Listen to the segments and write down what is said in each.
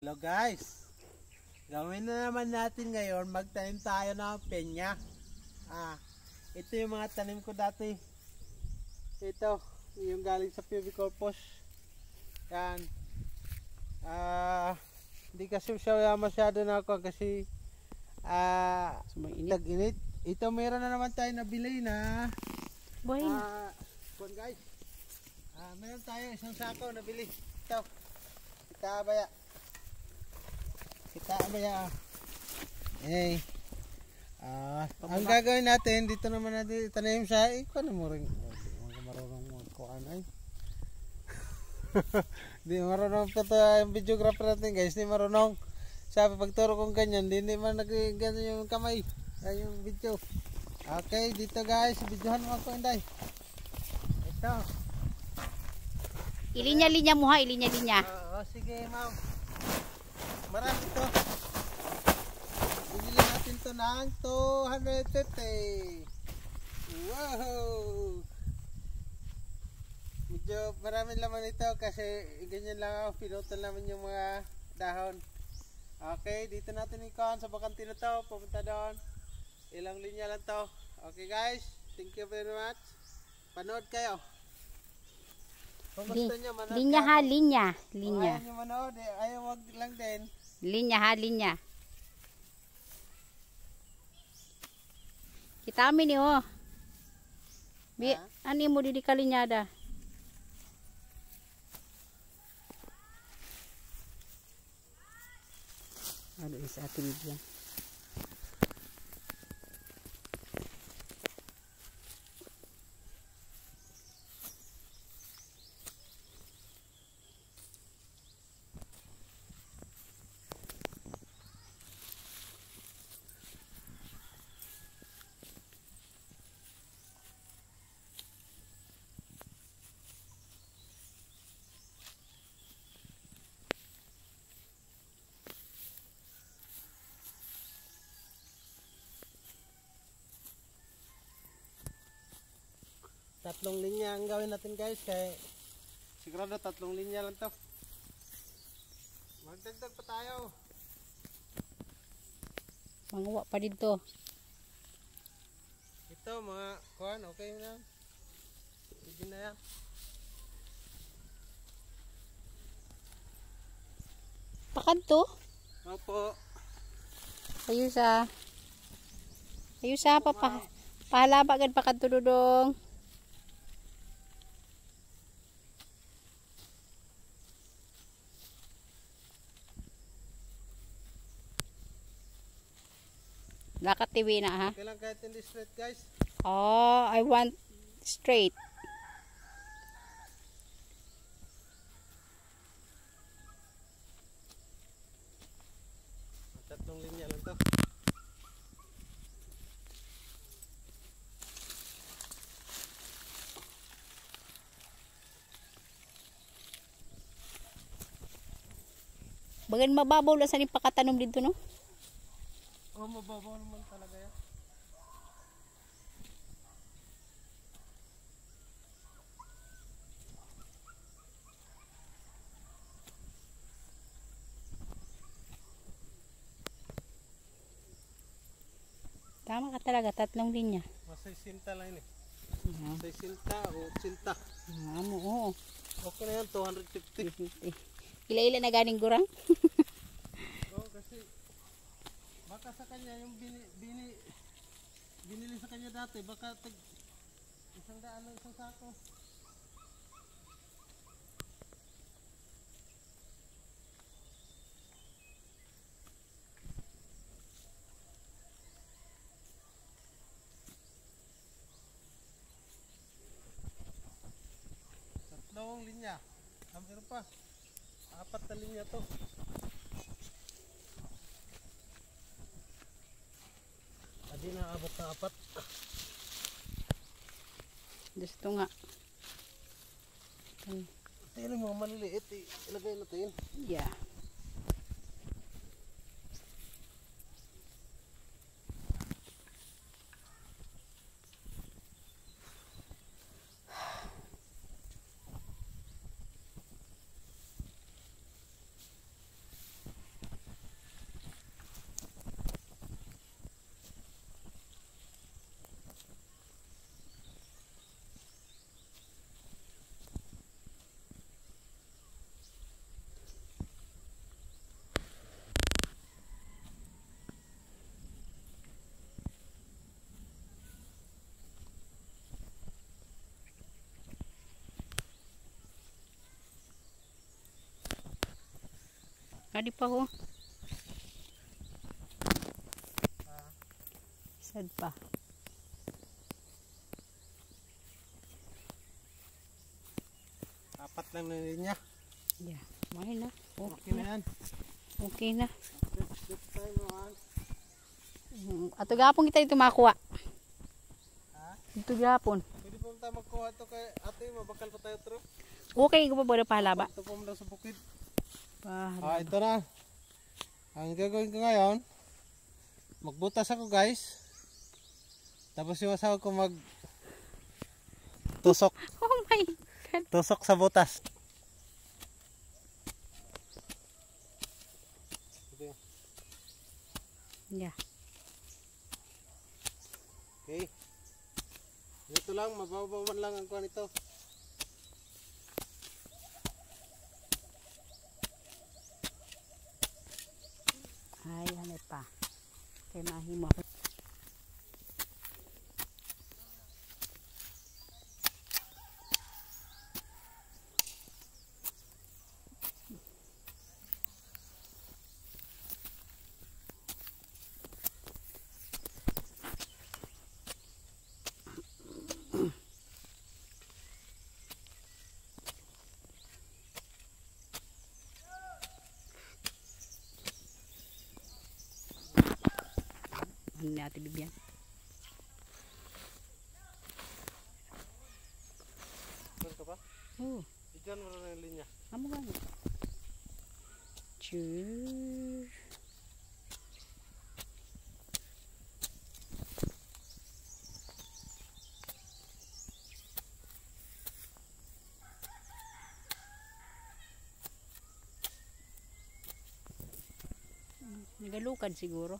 Hello guys, gawin na naman natin ngayon, magtanim tayo ng penya. Ito yung mga tanim ko dati. Ito, yung galing sa Pubicopos. Yan. Hindi kasi siya masyado na ako kasi tag-init. Ito meron na naman tayo nabili na guys. Meron tayo isang sako nabili. Ito. Kita abaya. Ang gagawin natin dito naman natin itanim sa ikaw na mo rin marunong mo kuan ay. Di marunong pa to yung videographer natin guys, di marunong. Sabi pagturo kong ganyan, hindi man nagganyan yung kamay ay yung video. Okay, dito guys, videohan mo ako Inday. Ito. Ilinya-linya mo ha, ilinya-linya. Sige ma'am. Marami ito. Bibili natin ito ng 250. Wow! Medyo marami laman ito kasi ganyan lang ako. Pinutol naman yung mga dahon. Okay, dito natin ikon sa bakante na to. Pupunta doon. Ilang linya lang to. Okay guys, thank you very much. Panood kayo. Linya ha, linya. Ayaw nyo manood, ayaw wag lang din. Linya ha, linya. Kita amin oh. Ani mo di kalinyada. Aduh, isa ating dia. Tatlong linya ang gawin natin guys, kaya sigurado tatlong linya lang to. Magdagdag pa tayo. Manguwa pa dito. Ito mga kuhan, okay na. Sige na yan. Pakanto? Opo. Ayusa pahalaba gad pakanto dudong. Nakatiwi na ha. Okay lang kahit hindi straight guys. Oh, I want straight. Tatlong linya lang to. Bagan mababaw lang sa pagkatanom dito no? Oh, mababaw naman talaga yan. Tama ka talaga, tatlong linya. Masay sinta lang ini. Masay sinta o sinta. Oo. Okay na yan, 250. Ila-ila na ganing gurang? Kasi baka sa kanya yung binili sa kanya dati, baka tag 100 lang isang sako. Tatlong linya. Meron pa. 4 na linya to. Hindi na abot na 4. Gusto nga. Ito yung mga maliliit. Ilagay natin. Yeah. Kadi pa ho. Sad pa. Apat lang na linya. Yeah. Mahal na. Okay na yan. Okay na. Next time naman. Ato gapon kita ito makuha. Ha? Ito gapon. Pwede pa tayo magkuha ito kay ate, mabakal pa tayo tro. Okay, ko pa ba pahalaba? Ito po muna sa bukid. Pahalaba. Ito na. Ang gagawin ko ngayon, magbutas ako guys. Tapos yung asawa ko tusok. Oh my God. Tusok sa butas. Yeah. Okay. Ito lang, mababaw man lang ang kuha nito. Ay, ano pa. Kaya mahimo ako. Ano ni Ate Bibian? Saan ka pa? Oh, Diyan mo na yung linya. amo gani. Chur. Nagalukad siguro.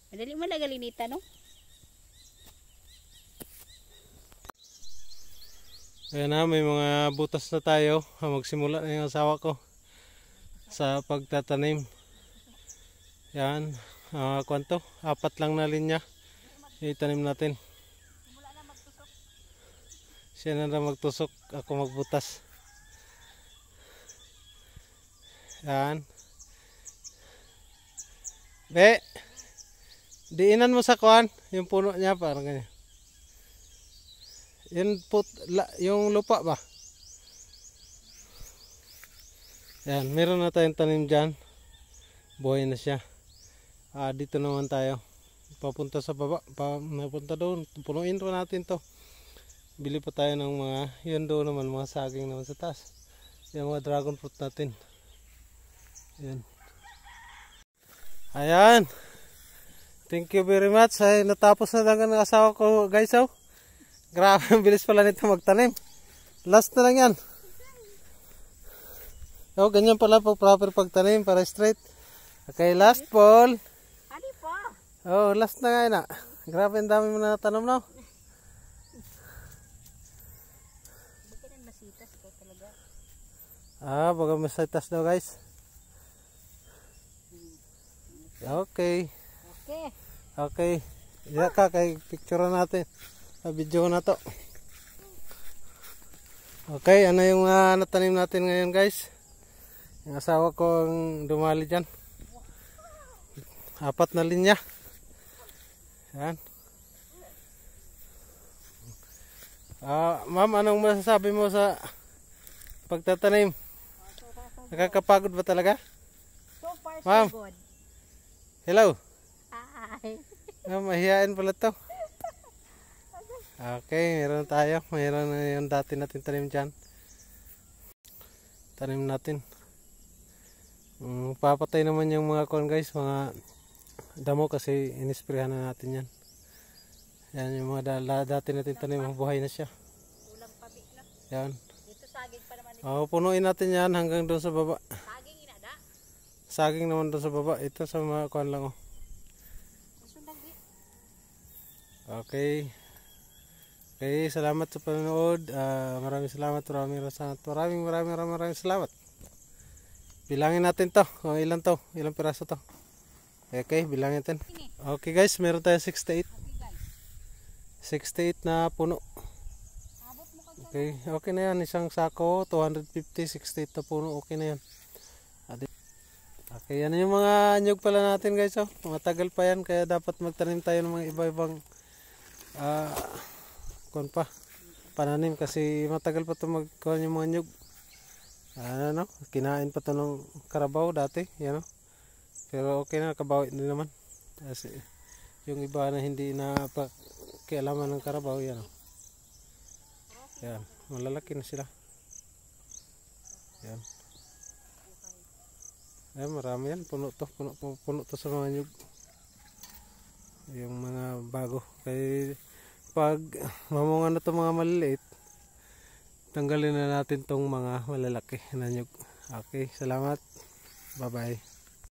Madali mo na galinita, no? Ayan na, may mga butas na tayo. Magsimula na yung asawa ko sa pagtatanim. Yan, kwanto? 4 lang na linya. Itanim natin. Siya na lang magtusok, ako magbutas. Yan. Be! Diinan mo sa kuan, yung puno niya parang ganyan. Yung lupa ba? Yan, meron na tayong tanim dyan. Buhay na siya. Dito naman tayo. Papunta sa baba, napunta doon. Punuin pa natin to. Bili pa tayo ng mga, yun doon naman, mga saging naman sa taas. Yung mga dragon fruit natin. Yan. Ayan. Thank you very much. Ay, natapos na lang ang asawa ko guys. Oh. Grabe, ang bilis pala nito magtanim. Last na lang yan. Oh, ganyan pala po proper pagtanim para straight. Okay, last Paul. Adi pa. Oh, last na nga yun. Grabe, ang dami mo na natanong na. Bakit ang masitas ko talaga? Baga masitas daw guys. Okay. Okay. Okay. Iya ka kay picture natin. Sa video na to. Okay, ano yung natanim natin ngayon guys? Yung asawa ko ang dumali dyan. 4 na linya. Yan. Ma'am, anong masasabi mo sa pagtatanim? Nakakapagod ba talaga? So far, Ma'am. so good. Hello. Hi. Mahihain pala to. Okay, meron tayo. Meron na yung dati natin tanim dyan. Tanim natin. Papatay naman yung mga corn guys, mga damo kasi inisprehan na natin yan. Yan yung mga dati natin tanim, buhay na siya. Kulang pabi na. Yan. Dito saging pa naman Oh, punuin natin yan hanggang doon sa baba. Saging inada. Saging naman doon sa baba. Ito sa mga kuan lang oh. Okay. Okay, salamat sa panonood. Maraming salamat, maraming salamat. Bilangin natin to, kung ilan to, ilang piraso to. Okay, bilangin natin. Okay guys, meron tayo 68. 68 na puno. Okay, okay na yan. Isang sako, 250, 68 na puno. Okay na yan. Okay, yan yung mga nyug pala natin guys. Oh. Matagal pa yan, kaya dapat magtanim tayo ng mga iba-ibang pananim kasi matagal pa ito magkuhan yung mga nyug. Ano, kinain pa ito ng karabaw dati. Yan, pero okay na, nakabawi din naman. Kasi yung iba na hindi na pakialaman ng karabaw, yan. Yan, malalaki na sila. Yan. Ayan, marami yan. Puno to sa mga nyug. Yung mga bago. Kaya pag mamunga na to mga maliliit, tanggalin na natin tong mga malalaki na nyug. Okay, salamat. Bye bye.